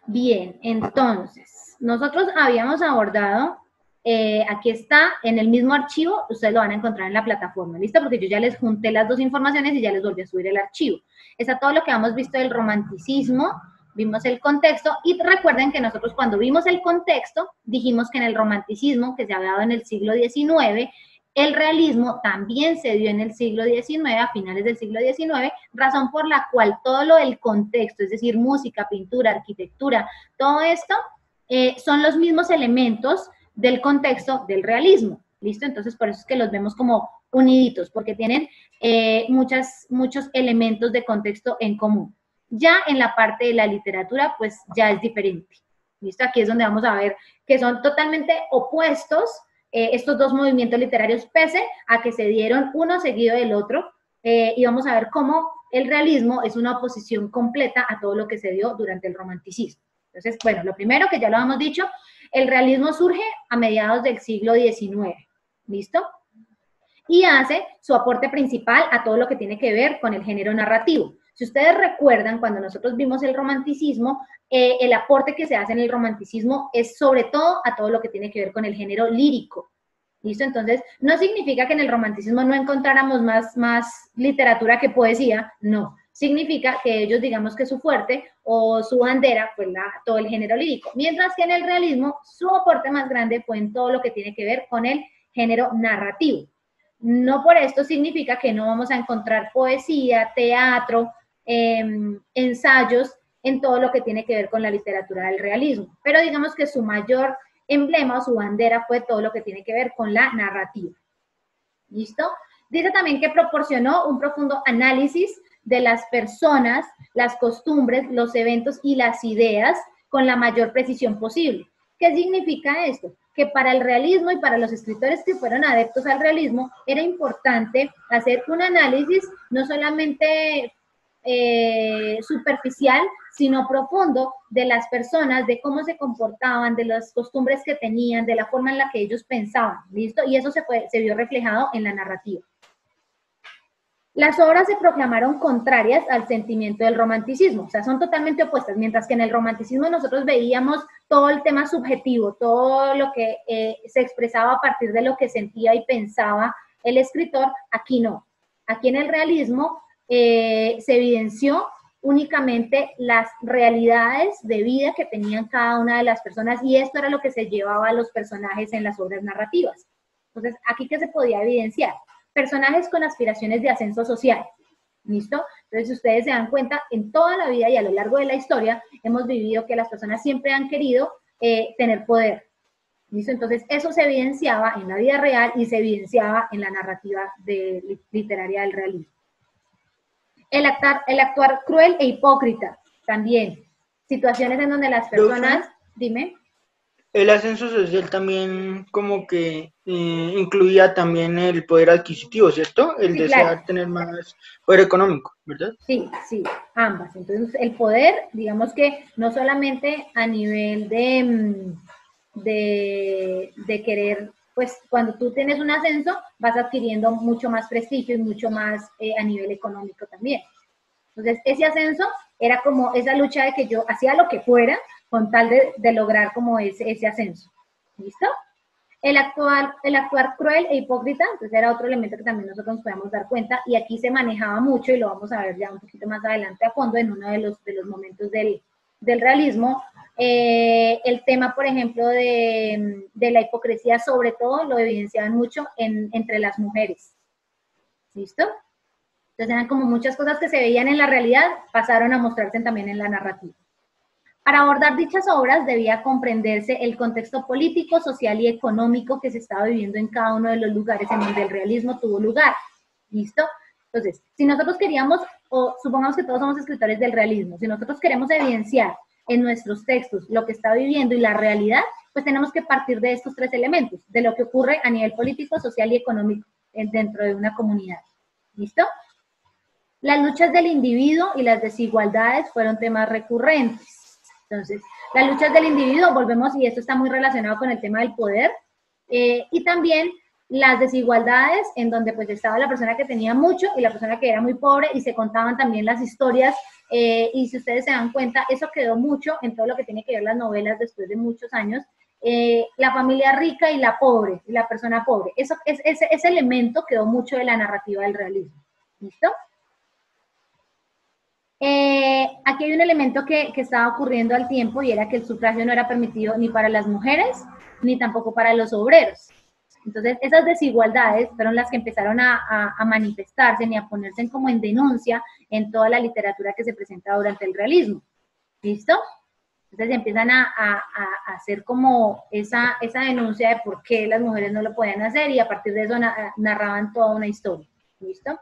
Bien, entonces, nosotros habíamos abordado, aquí está, en el mismo archivo, ustedes lo van a encontrar en la plataforma, ¿listo? Porque yo ya les junté las dos informaciones y ya les volví a subir el archivo. Está todo lo que hemos visto del romanticismo, vimos el contexto, y recuerden que nosotros cuando vimos el contexto, dijimos que en el romanticismo, que se había dado en el siglo XIX, el realismo también se dio en el siglo XIX, a finales del siglo XIX, razón por la cual todo lo del contexto, es decir, música, pintura, arquitectura, todo esto son los mismos elementos del contexto del realismo. ¿Listo? Entonces, por eso es que los vemos como uniditos, porque tienen muchos elementos de contexto en común. Ya en la parte de la literatura, pues ya es diferente. ¿Listo? Aquí es donde vamos a ver que son totalmente opuestos estos dos movimientos literarios, pese a que se dieron uno seguido del otro, y vamos a ver cómo el realismo es una oposición completa a todo lo que se dio durante el romanticismo. Entonces, bueno, lo primero que ya lo hemos dicho, el realismo surge a mediados del siglo XIX, ¿listo? Y hace su aporte principal a todo lo que tiene que ver con el género narrativo. Si ustedes recuerdan, cuando nosotros vimos el romanticismo, el aporte que se hace en el romanticismo es sobre todo a todo lo que tiene que ver con el género lírico. ¿Listo? Entonces, no significa que en el romanticismo no encontráramos más literatura que poesía, no. Significa que ellos, digamos que su fuerte o su bandera fue todo el género lírico. Mientras que en el realismo, su aporte más grande fue en todo lo que tiene que ver con el género narrativo. No por esto significa que no vamos a encontrar poesía, teatro, ensayos en todo lo que tiene que ver con la literatura del realismo. Pero digamos que su mayor emblema o su bandera fue todo lo que tiene que ver con la narrativa. ¿Listo? Dice también que proporcionó un profundo análisis de las personas, las costumbres, los eventos y las ideas con la mayor precisión posible. ¿Qué significa esto? Que para el realismo y para los escritores que fueron adeptos al realismo era importante hacer un análisis no solamente superficial, sino profundo de las personas, de cómo se comportaban, de las costumbres que tenían, de la forma en la que ellos pensaban, ¿listo? Y eso se vio reflejado en la narrativa. Las obras se proclamaron contrarias al sentimiento del romanticismo, o sea, son totalmente opuestas, mientras que en el romanticismo nosotros veíamos todo el tema subjetivo, todo lo que se expresaba a partir de lo que sentía y pensaba el escritor, aquí no. Aquí en el realismo se evidenció únicamente las realidades de vida que tenían cada una de las personas y esto era lo que se llevaba a los personajes en las obras narrativas. Entonces, ¿aquí qué se podía evidenciar? Personajes con aspiraciones de ascenso social, ¿listo? Entonces, si ustedes se dan cuenta, en toda la vida y a lo largo de la historia hemos vivido que las personas siempre han querido tener poder, ¿listo? Entonces, eso se evidenciaba en la vida real y se evidenciaba en la narrativa literaria del realismo. El actuar cruel e hipócrita, también. Situaciones en donde las personas, dime. El ascenso social también como que incluía también el poder adquisitivo, ¿cierto? El Sí, desear claro. tener más poder económico, ¿verdad? Sí, sí, ambas. Entonces, el poder, digamos que no solamente a nivel de querer, pues cuando tú tienes un ascenso, vas adquiriendo mucho más prestigio y mucho más a nivel económico también. Entonces, ese ascenso era como esa lucha de que yo hacía lo que fuera con tal de lograr como ese ascenso. ¿Listo? El actuar cruel e hipócrita, entonces era otro elemento que también nosotros nos podíamos dar cuenta, y aquí se manejaba mucho, y lo vamos a ver ya un poquito más adelante a fondo, en uno de los momentos del realismo, el tema, por ejemplo, de la hipocresía, sobre todo, lo evidenciaban mucho entre las mujeres. ¿Listo? Entonces eran como muchas cosas que se veían en la realidad, pasaron a mostrarse también en la narrativa. Para abordar dichas obras debía comprenderse el contexto político, social y económico que se estaba viviendo en cada uno de los lugares en donde el realismo tuvo lugar. ¿Listo? Entonces, si nosotros queríamos, o supongamos que todos somos escritores del realismo, si nosotros queremos evidenciar en nuestros textos lo que está viviendo y la realidad, pues tenemos que partir de estos tres elementos, de lo que ocurre a nivel político, social y económico dentro de una comunidad. ¿Listo? Las luchas del individuo y las desigualdades fueron temas recurrentes. Entonces, las luchas del individuo, volvemos, y esto está muy relacionado con el tema del poder, y también las desigualdades en donde pues estaba la persona que tenía mucho y la persona que era muy pobre, y se contaban también las historias, y si ustedes se dan cuenta, eso quedó mucho en todo lo que tiene que ver las novelas después de muchos años, la familia rica y la pobre, y la persona pobre, ese elemento quedó mucho de la narrativa del realismo. ¿Listo? Aquí hay un elemento que estaba ocurriendo al tiempo, y era que el sufragio no era permitido ni para las mujeres, ni tampoco para los obreros. Entonces, esas desigualdades fueron las que empezaron a manifestarse y a ponerse como en denuncia en toda la literatura que se presenta durante el realismo. ¿Listo? Entonces empiezan a hacer como esa denuncia de por qué las mujeres no lo podían hacer, y a partir de eso narraban toda una historia. ¿Listo?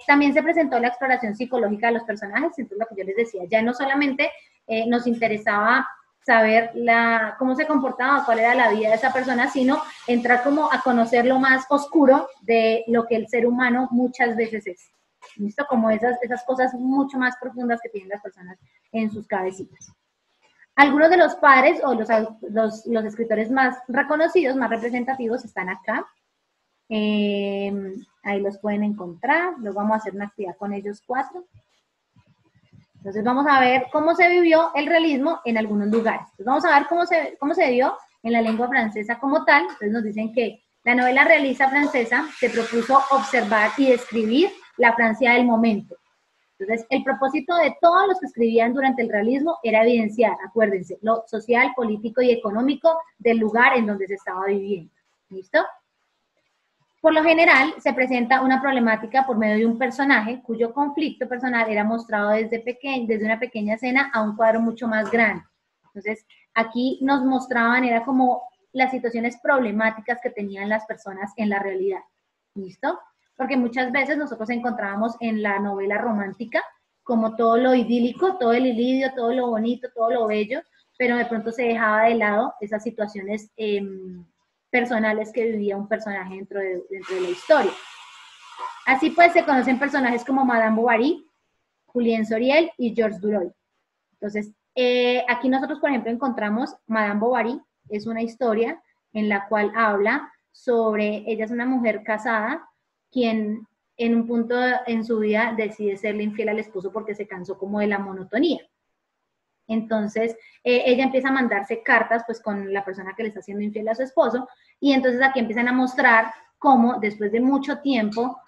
También se presentó la exploración psicológica de los personajes, entonces lo que yo les decía, ya no solamente nos interesaba saber cómo se comportaba, cuál era la vida de esa persona, sino entrar como a conocer lo más oscuro de lo que el ser humano muchas veces es. ¿Listo? Como esas cosas mucho más profundas que tienen las personas en sus cabecitas. Algunos de los padres o los escritores más reconocidos, más representativos, están acá. Ahí los pueden encontrar. Los vamos a hacer una actividad con ellos 4. Entonces vamos a ver cómo se vivió el realismo en algunos lugares. Entonces vamos a ver cómo se vivió en la lengua francesa como tal. Entonces nos dicen que la novela realista francesa se propuso observar y describir la Francia del momento. Entonces, el propósito de todos los que escribían durante el realismo era evidenciar, acuérdense, lo social, político y económico del lugar en donde se estaba viviendo. ¿Listo? Por lo general, se presenta una problemática por medio de un personaje cuyo conflicto personal era mostrado desde una pequeña escena a un cuadro mucho más grande. Entonces, aquí nos mostraban, era como las situaciones problemáticas que tenían las personas en la realidad. ¿Listo? Porque muchas veces nosotros encontrábamos en la novela romántica como todo lo idílico, todo el idilio, todo lo bonito, todo lo bello, pero de pronto se dejaba de lado esas situaciones personales que vivía un personaje dentro de la historia. Así pues, se conocen personajes como Madame Bovary, Julien Soriel y Georges Duroy. Entonces, aquí nosotros, por ejemplo, encontramos Madame Bovary, es una historia en la cual habla sobre, ella es una mujer casada, quien en un punto en su vida decide serle infiel al esposo porque se cansó como de la monotonía. Entonces, ella empieza a mandarse cartas pues con la persona que le está haciendo infiel a su esposo, y entonces aquí empiezan a mostrar cómo después de mucho tiempo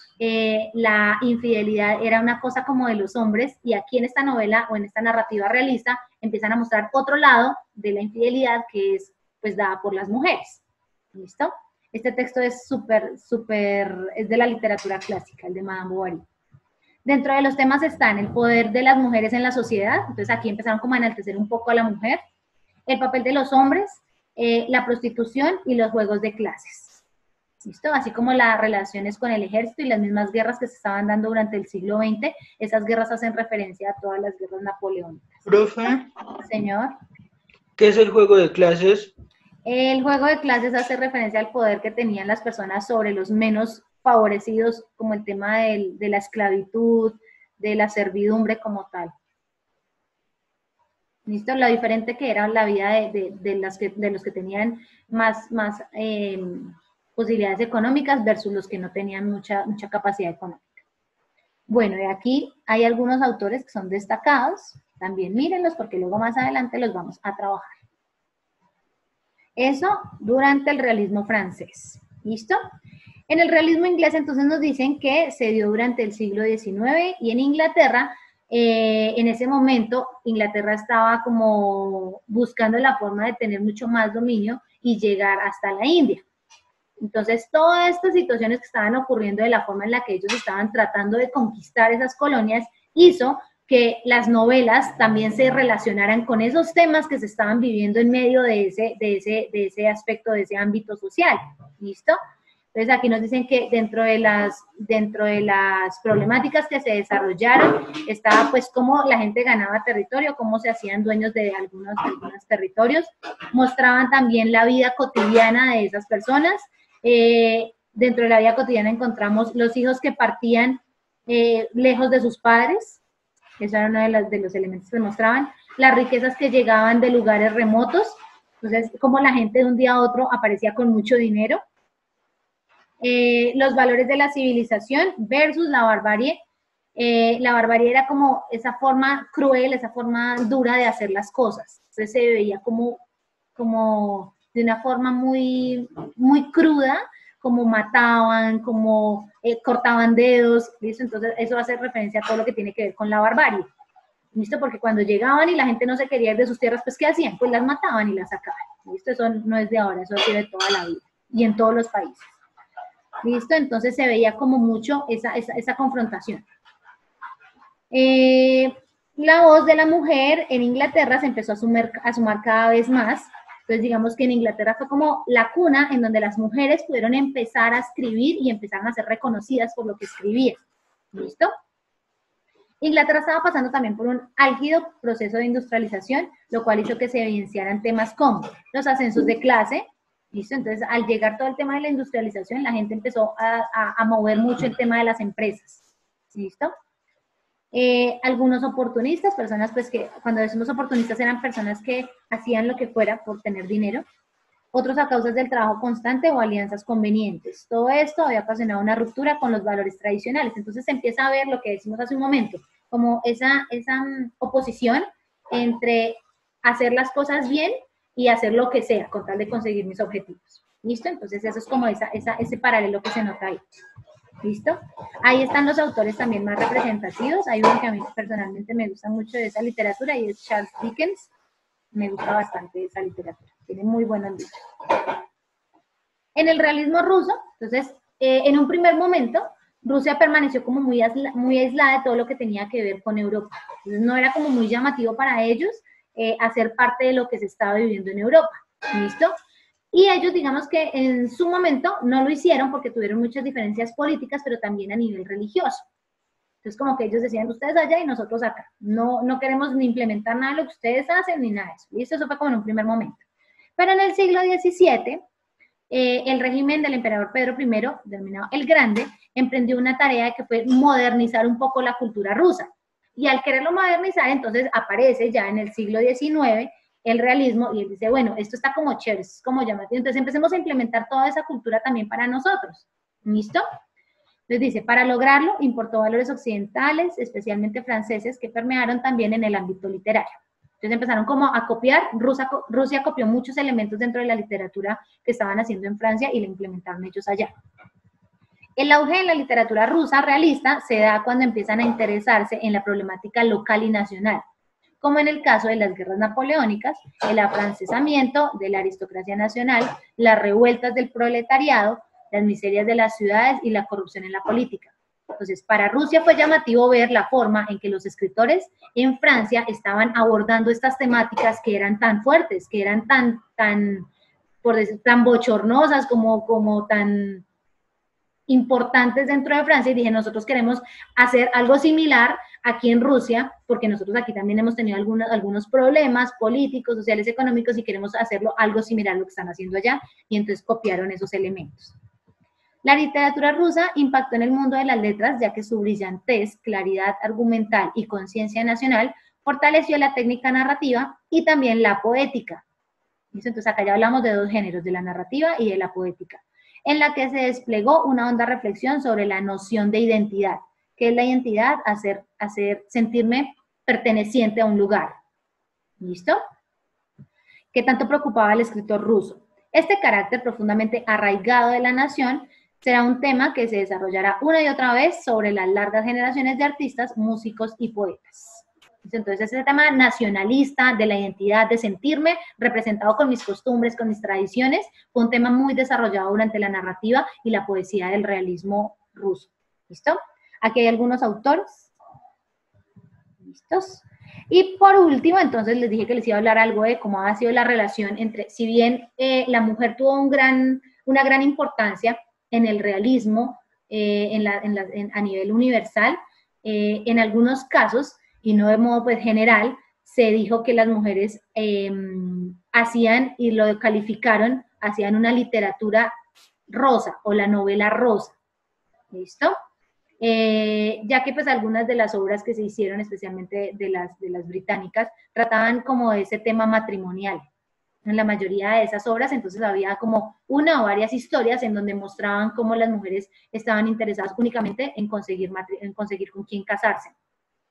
la infidelidad era una cosa como de los hombres, y aquí en esta novela o en esta narrativa realista empiezan a mostrar otro lado de la infidelidad que es pues dada por las mujeres. ¿Listo? Este texto es es de la literatura clásica, el de Madame Bovary. Dentro de los temas están el poder de las mujeres en la sociedad, entonces aquí empezaron como a enaltecer un poco a la mujer, el papel de los hombres, la prostitución y los juegos de clases. ¿Listo? Así como las relaciones con el ejército y las mismas guerras que se estaban dando durante el siglo XX, esas guerras hacen referencia a todas las guerras napoleónicas. Profe. Señor. ¿Qué es el juego de clases? El juego de clases hace referencia al poder que tenían las personas sobre los menos favorecidos, como el tema de la esclavitud, de la servidumbre como tal. ¿Listo? Lo diferente que era la vida de los que tenían más posibilidades económicas versus los que no tenían mucha capacidad económica. Bueno, y aquí hay algunos autores que son destacados, también mírenlos porque luego más adelante los vamos a trabajar. Eso durante el realismo francés. ¿Listo? En el realismo inglés entonces nos dicen que se dio durante el siglo XIX, y en Inglaterra, en ese momento, Inglaterra estaba como buscando la forma de tener mucho más dominio y llegar hasta la India. Entonces, todas estas situaciones que estaban ocurriendo de la forma en la que ellos estaban tratando de conquistar esas colonias hizo que las novelas también se relacionaran con esos temas que se estaban viviendo en medio de ese aspecto, de ese ámbito social. ¿Listo? Entonces aquí nos dicen que dentro de las problemáticas que se desarrollaron estaba pues cómo la gente ganaba territorio, cómo se hacían dueños de algunos territorios, mostraban también la vida cotidiana de esas personas. Dentro de la vida cotidiana encontramos los hijos que partían lejos de sus padres, eso era uno de los elementos que mostraban, las riquezas que llegaban de lugares remotos, entonces como la gente de un día a otro aparecía con mucho dinero. Los valores de la civilización versus la barbarie. La barbarie era como esa forma cruel, esa forma dura de hacer las cosas. Entonces se veía como de una forma muy, muy cruda, como mataban, como cortaban dedos, ¿listo? Entonces eso hace referencia a todo lo que tiene que ver con la barbarie, ¿listo? Porque cuando llegaban y la gente no se quería ir de sus tierras, pues ¿qué hacían? Pues las mataban y las sacaban, ¿listo? Eso no es de ahora, eso ha sido de toda la vida y en todos los países, ¿listo? Entonces se veía como mucho esa confrontación. La voz de la mujer en Inglaterra se empezó a sumar cada vez más. Entonces, digamos que en Inglaterra fue como la cuna en donde las mujeres pudieron empezar a escribir y empezaron a ser reconocidas por lo que escribían. ¿Listo? Inglaterra estaba pasando también por un álgido proceso de industrialización, lo cual hizo que se evidenciaran temas como los ascensos de clase. ¿Listo? Entonces, al llegar todo el tema de la industrialización, la gente empezó a mover mucho el tema de las empresas. ¿Listo? Algunos oportunistas, personas pues que cuando decimos oportunistas eran personas que hacían lo que fuera por tener dinero, otros a causa del trabajo constante o alianzas convenientes. Todo esto había ocasionado una ruptura con los valores tradicionales. Entonces se empieza a ver lo que decimos hace un momento, como esa oposición entre hacer las cosas bien y hacer lo que sea con tal de conseguir mis objetivos. ¿Listo? Entonces eso es como ese paralelo que se nota ahí. ¿Listo? Ahí están los autores también más representativos. Hay uno que a mí personalmente me gusta mucho de esa literatura y es Charles Dickens. Me gusta bastante esa literatura. Tiene muy buenos libros. En el realismo ruso, entonces, en un primer momento, Rusia permaneció como muy aislada de todo lo que tenía que ver con Europa. Entonces, no era como muy llamativo para ellos hacer parte de lo que se estaba viviendo en Europa. ¿Listo? Y ellos, digamos que en su momento no lo hicieron porque tuvieron muchas diferencias políticas, pero también a nivel religioso. Entonces, como que ellos decían, ustedes allá y nosotros acá. No queremos ni implementar nada de lo que ustedes hacen ni nada de eso. ¿Listo? Eso fue como en un primer momento. Pero en el siglo XVII, el régimen del emperador Pedro I, denominado el Grande, emprendió una tarea que fue modernizar un poco la cultura rusa. Y al quererlo modernizar, entonces aparece ya en el siglo XIX el realismo, y él dice, bueno, esto está como chévere, es como llamativo, entonces empecemos a implementar toda esa cultura también para nosotros, ¿listo? Entonces dice, para lograrlo, importó valores occidentales, especialmente franceses, que permearon también en el ámbito literario. Entonces empezaron como a copiar, Rusia copió muchos elementos dentro de la literatura que estaban haciendo en Francia y la implementaron ellos allá. El auge de la literatura rusa realista se da cuando empiezan a interesarse en la problemática local y nacional, como en el caso de las guerras napoleónicas, el afrancesamiento de la aristocracia nacional, las revueltas del proletariado, las miserias de las ciudades y la corrupción en la política. Entonces, para Rusia fue llamativo ver la forma en que los escritores en Francia estaban abordando estas temáticas que eran tan fuertes, que eran por decir, tan bochornosas, como tan importantes dentro de Francia, y dije, nosotros queremos hacer algo similar aquí en Rusia, porque nosotros aquí también hemos tenido algunos problemas políticos, sociales, económicos, y queremos hacerlo algo similar a lo que están haciendo allá, y entonces copiaron esos elementos. La literatura rusa impactó en el mundo de las letras, ya que su brillantez, claridad argumental y conciencia nacional fortaleció la técnica narrativa y también la poética. Entonces acá ya hablamos de dos géneros, de la narrativa y de la poética, en la que se desplegó una honda reflexión sobre la noción de identidad. ¿Qué es la identidad? Sentirme perteneciente a un lugar. ¿Listo? ¿Qué tanto preocupaba al escritor ruso? Este carácter profundamente arraigado de la nación será un tema que se desarrollará una y otra vez sobre las largas generaciones de artistas, músicos y poetas. Entonces, ese tema nacionalista, de la identidad, de sentirme representado con mis costumbres, con mis tradiciones, fue un tema muy desarrollado durante la narrativa y la poesía del realismo ruso. ¿Listo? Aquí hay algunos autores. ¿Listos? Y por último, entonces les dije que les iba a hablar algo de cómo ha sido la relación entre, si bien la mujer tuvo una gran importancia en el realismo a nivel universal, en algunos casos, y no de modo pues general, se dijo que las mujeres hacían, y lo calificaron, hacían una literatura rosa o la novela rosa. ¿Listo? Ya que pues algunas de las obras que se hicieron, especialmente de las británicas, trataban como de ese tema matrimonial. en la mayoría de esas obras, entonces había como una o varias historias en donde mostraban cómo las mujeres estaban interesadas únicamente en conseguir con quién casarse.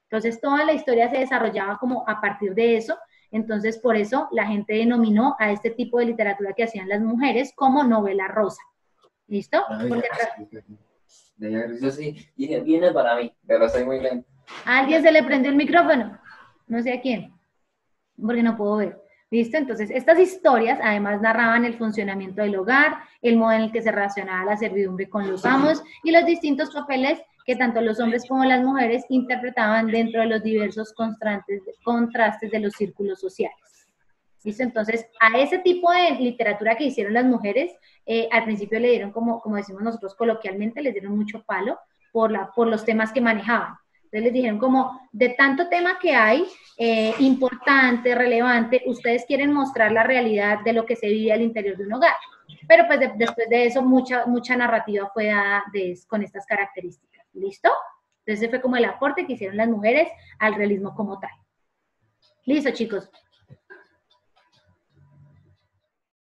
Entonces toda la historia se desarrollaba como a partir de eso, entonces por eso la gente denominó a este tipo de literatura que hacían las mujeres como novela rosa. ¿Listo? Porque yo sí, viene para mí, pero soy muy lento. ¿a alguien se le prendió el micrófono? No sé a quién, porque no puedo ver. ¿Listo? Entonces, estas historias además narraban el funcionamiento del hogar, el modo en el que se relacionaba la servidumbre con los amos y los distintos papeles que tanto los hombres como las mujeres interpretaban dentro de los diversos contrastes de los círculos sociales. ¿Listo? Entonces, a ese tipo de literatura que hicieron las mujeres, al principio le dieron, como decimos nosotros coloquialmente, les dieron mucho palo por los temas que manejaban. Entonces les dijeron como, de tanto tema que hay, importante, relevante, ustedes quieren mostrar la realidad de lo que se vive al interior de un hogar. Pero pues después de eso, mucha narrativa fue dada con estas características. ¿Listo? Entonces ese fue como el aporte que hicieron las mujeres al realismo como tal. Listo, chicos.